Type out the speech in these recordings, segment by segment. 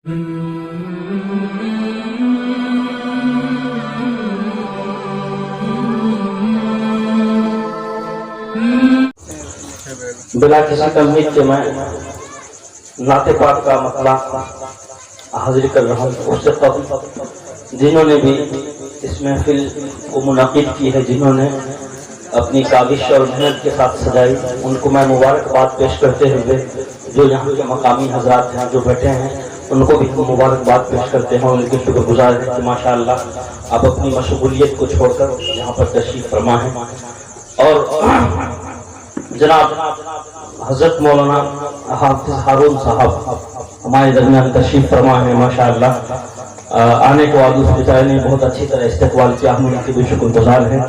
بلا کسی تمہید کے میں نعت پاک کا مسئلہ حاضر کر رہا ہوں. اس سے قبل جنہوں نے بھی اس محفل کو منعقد کی ہے، جنہوں نے اپنی کاوش اور محنت کے ساتھ سجائی، ان کو میں مبارکباد پیش کرتے ہوئے جو یہاں کے مقامی حضرات ہیں جو بیٹھے ہیں ان کو بھی مبارکباد پیش کرتے ہیں. ان کے شکر گزار ہیں کہ ماشاءاللہ آپ اپنی مشغولیت کو چھوڑ کر یہاں پر تشریف فرما ہیں. اور جناب حضرت مولانا حافظ ہارون صاحب ہمارے درمیان تشریف فرما ہے. ماشاءاللہ آنے کو آدھو پتائے نے بہت اچھی طرح استقبال کیا، ہم ان کے بھی شکر گزار ہیں.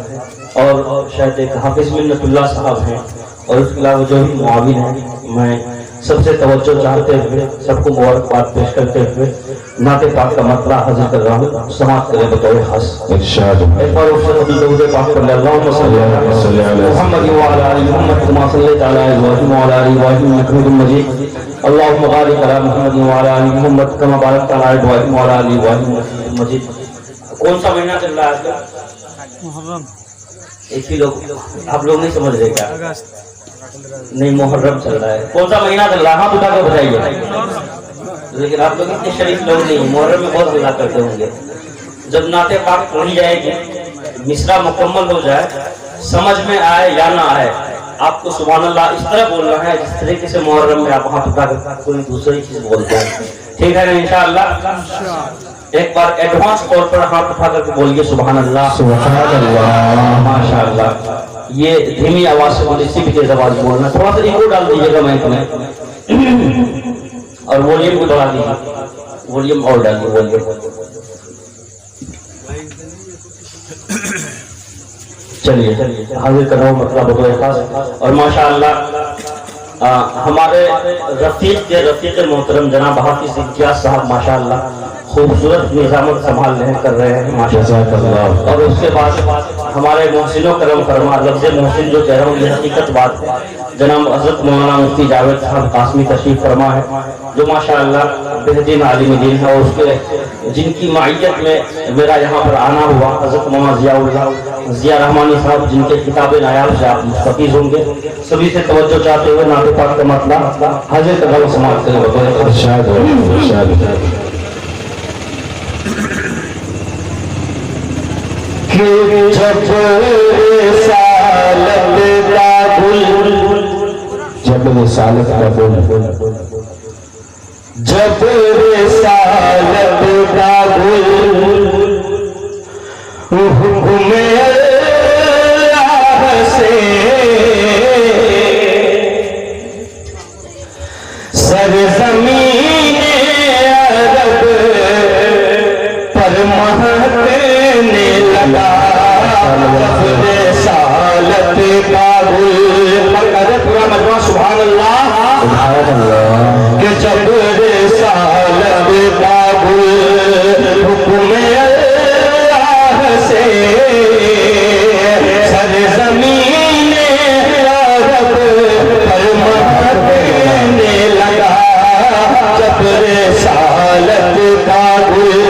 اور شاید ایک حافظ منت اللہ صاحب ہیں، اور اس کے علاوہ جو بھی معاون ہیں، میں سب سے توجہ چاہتے ہوئے سب کو مبارکباد پیش کرتے ہوئے نعت پاک کا مطلع حاضر کر رہا ہوں. سماعت کریں بطور خاص. ارشاد ایک بار اس سے درود پاک پڑھ لیں. اللہم صلی علی محمد وعلی آل محمد کما صلیت علی ابراہیم وعلی آل ابراہیم انک حمید مجید. اللہم بارک علی محمد وعلی آل محمد کما بارکت علی ابراہیم وعلی آل ابراہیم انک حمید مجید. کون سا مہینہ چل رہا ہے آج کل؟ محرم. ایک ہی لوگ آپ لوگ نہیں سمجھ رہے کیا؟ نہیں، محرم چل رہا ہے. کون سا مہینہ چل رہا ہے؟ ہاں بتا کر بتائیے. لیکن آپ لوگ اتنے شریف لوگ نہیں ہیں، محرم میں بہت ہلّا کرتے ہوں گے. جب نعت پاک پڑھی جائے گی، مصرع مکمل ہو جائے، سمجھ میں آئے یا نہ آئے، آپ کو سبحان اللہ اس طرح بولنا ہے جس طریقے سے محرم میں آپ ہاتھ اٹھا کر کوئی دوسری چیز بولتے ہیں. ٹھیک ہے نا؟ انشاءاللہ ایک بار ایڈوانس طور پر ہاتھ اٹھا کر کے بولیے سبحان اللہ. سبحان اللہ. ماشاءاللہ. یہ دھیمی آواز سے بولے، اسی بھی تیز آواز بولنا. تھوڑا سا ایکو ڈال دیجیے گا مائک میں، اور ولیوم کو بڑھا دیجیے. ولیوم اور ڈالیے. ولیوم چلیے حاضر کر رہا ہوں مطلب بطور خاص. اور ماشاءاللہ ہمارے رفیق محترم جناب حافظ امتیاز صاحب ماشاءاللہ خوبصورت نظامت سنبھال رہے کر رہے ہیں ماشاءاللہ. اور اس کے بعد ہمارے محسن و کرم فرما، لفظ محسن جو کہہ رہا ہوں یہ حقیقت بات ہے، جناب حضرت مولانا مفتی جاوید صاحب قاسمی تشریف فرما ہے، جو ماشاءاللہ بہترین عالم دین ہے. اور اس کے جن کی معیت میں میرا یہاں پر آنا ہوا، حضرت مولانا ضیاء رحمانی صاحب، جن کے کتاب نایاب سے آپ مستفیض ہوں گے. سبھی سے توجہ چاہتے ہوئے نعت پاک کا مطلع حاضر کر رہا ہوں. سماعت کریں بطور ارشاد. جب رسالت کا گل، جب رسالت کا گل حکم اللہ سے سرزمین عرب پر مہکنے لگا. رسالت کا گل پورا مجموعہ سبحان اللہ. کہ جب رسالت کا گل حکم اللہ سے سرزمین عرب پر مہکنے لگا. جب رسالت کا گل،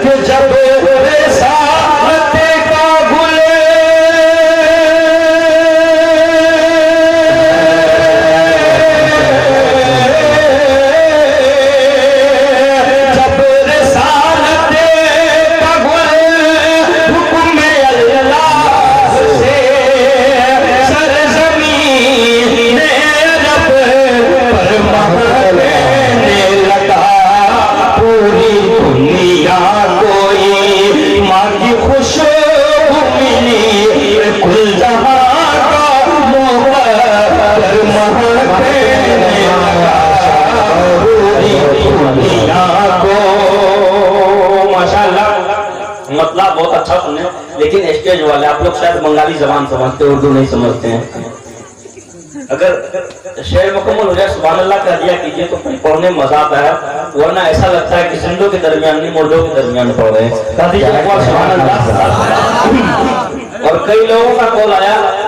کہ جب رسالت کا گل مطلب بہت اچھا سنے، لیکن اسٹیج والے آپ لوگ شاید بنگالی زبان سمجھتے، اردو نہیں سمجھتے ہیں. اگر شعر مکمل ہو جائے سبحان اللہ کہہ دیا کیجئے تو پڑھنے مزہ آتا ہے، ورنہ ایسا لگتا ہے کہ زندوں کے درمیان نہیں مردوں کے درمیان پڑھ رہے ہیں. کہہ دیجئے سبحان اللہ. اور کئی لوگوں کا کال آیا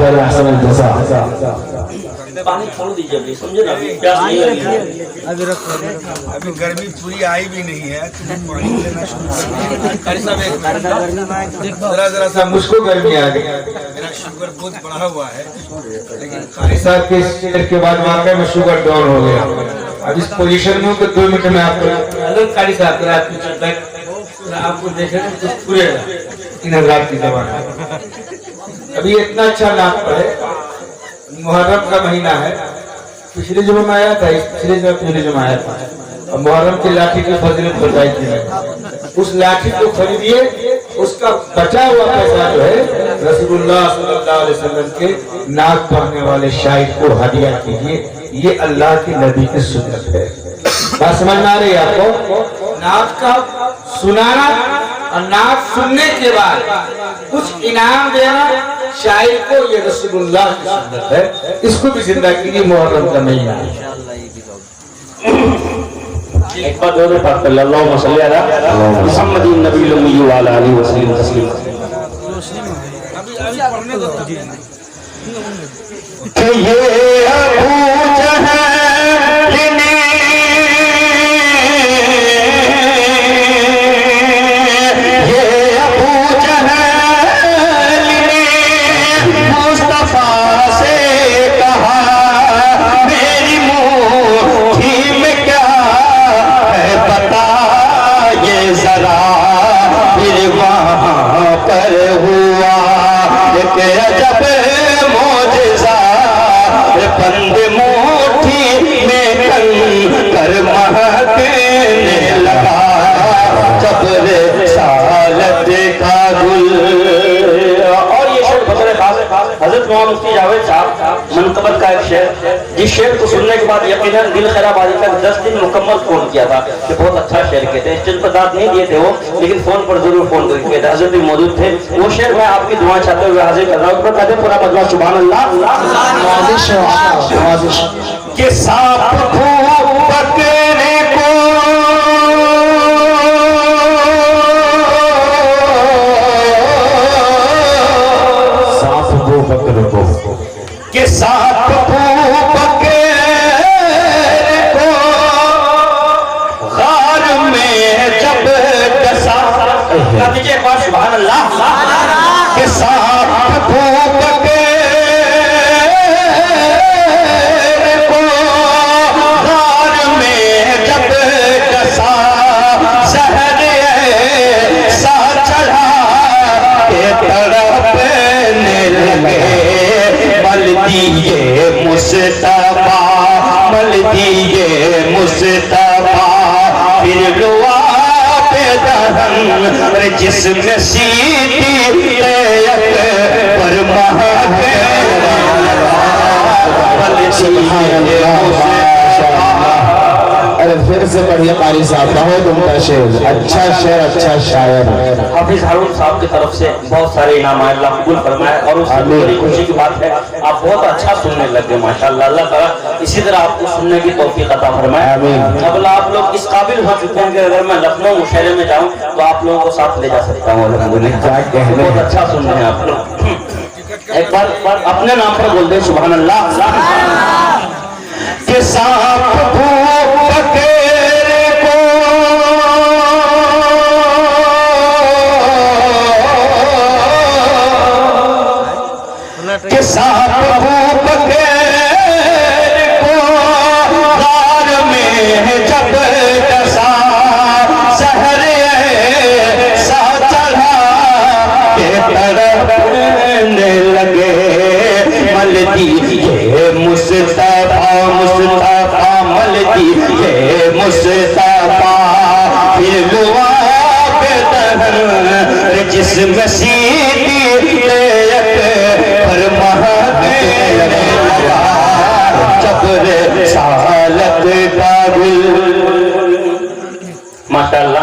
خیر احسن الجزاء. پانی چھوڑ دیجیے ابھی، سمجھے نا، پیاس نہیں لگی. ابھی گرمی پوری آئی بھی نہیں ہے، تم پانی لینا شروع کر دو. ذرا سا مجھ کو گرمی آ گئی. میرا شوگر بہت بڑھا ہوا ہے، لیکن قاری صاحب کے شعر کے بعد واقعہ میں شوگر ڈاؤن ہو گیا. اب اس پوزیشن میں ہوں کہ 2 منٹ میں آپ کو حضرت قاری صاحب کی رات میں چلتا ہے، آپ کو دیکھیں تو پورے گا. ان حضرات کی زبان ہے. ابھی اتنا اچھا نام پڑے. محرم کا مہینہ ہے. پچھلے جمعہ میں آیا تھا، پچھلے جمعہ آیا تھا. اور محرم کی لاٹھی کی فضیلت بتائی تھی. اس لاٹھی کو خریدیے، اس کا بچا ہوا پیسہ جو ہے رسول اللہ صلی اللہ علیہ وسلم کے نعت پڑھنے والے شاعر کو ہدیہ کیجیے. یہ اللہ کے نبی کی سنت ہے. بات سمجھ میں آ رہی ہے آپ کو؟ نعت کا سنانا اور نعت سننے کے بعد کچھ انعام دینا شاعر کو، یہ رسول اللہ کی سنت ہے. اس کو بھی زندہ کیجیے. محرم کا مہینہ ہے. ایک بار دو پاک کر لیں. اللہم صلی علی محمد النبی الامی وعلی آلہ وسلم تسلیما. کہ یہ ابو جہل نے مصطفیٰ سے کہا میری مٹھی میں کیا ہے بتا یہ ذرا. پھر وہاں پر ہوا ایک عجب معجزہ. بند مٹھی میں کر مہکنے لگا جب رسالت کا گل. اور یہ شعر بطور خاص حضرت مولانا مفتی جاوید صاحب منقبت کا ایک شعر، جس شعر کو سننے کے بعد یقیناً دل خیرآبادی کا 10 دن مکمل فون کیا تھا کہ بہت اچھا شعر کہتے ہیں. اسٹیج پر داد نہیں دیے تھے وہ، لیکن فون پر ضرور فون کر کے تھے. حضرت بھی موجود تھے. وہ شعر میں آپ کی دعائیں چاہتے ہوئے حاضر کر رہا ہوں. اوپر کہتے پورا مجمع سبحان اللہ. کہ سانپ پکڑنے کو کہ سانپ پکڑنے کو غار میں جب ڈسا. کہہ دیجیے ایک بار سبحان اللہ. کہ سانپ پکڑنے کو غار میں جب ڈسا زہر ایسا چڑھا کہ تڑپنے لگے. مل دیے مصطفیٰ، مل دیے مصطفیٰ. پھر لعاب دہن جسم سیدھی پر مہکنے لگا. مل دیے ارے پھر سے پڑھیے قاری صاحب. بہت عمدہ شعر، اچھا شعر، اچھا شاعر. حافظ ہارون صاحب کی طرف سے بہت سارے انعام اللہ قبول فرمائے. اور اس سے بڑی خوشی کی بات ہے آپ بہت اچھا سننے لگ گئے ماشاءاللہ. اللہ تعالیٰ اسی طرح آپ کو سننے کی توفیق عطا فرمائے. اب آپ لوگ اس قابل ہو چکے ہیں کہ اگر میں لکھنؤ مشاعرے میں جاؤں تو آپ لوگوں کو ساتھ لے جا سکتا ہوں. بہت اچھا سن رہے ہیں آپ لوگ. ایک بار اپنے نام پر بول دیں سبحان اللہ. کہ سانپ پکڑنے کو کہ سانپ پکڑنے کو غار میں جب ڈسا زہر ایسا چڑھا کہ تڑپنے لگے. مل دیے مصطفیٰ، مصطفیٰ مل دیے مصطفیٰ. پھر لعاب دہن جسم سیدھی پر مہکنے لگا جب رسالت کا گل. ماشاءاللہ.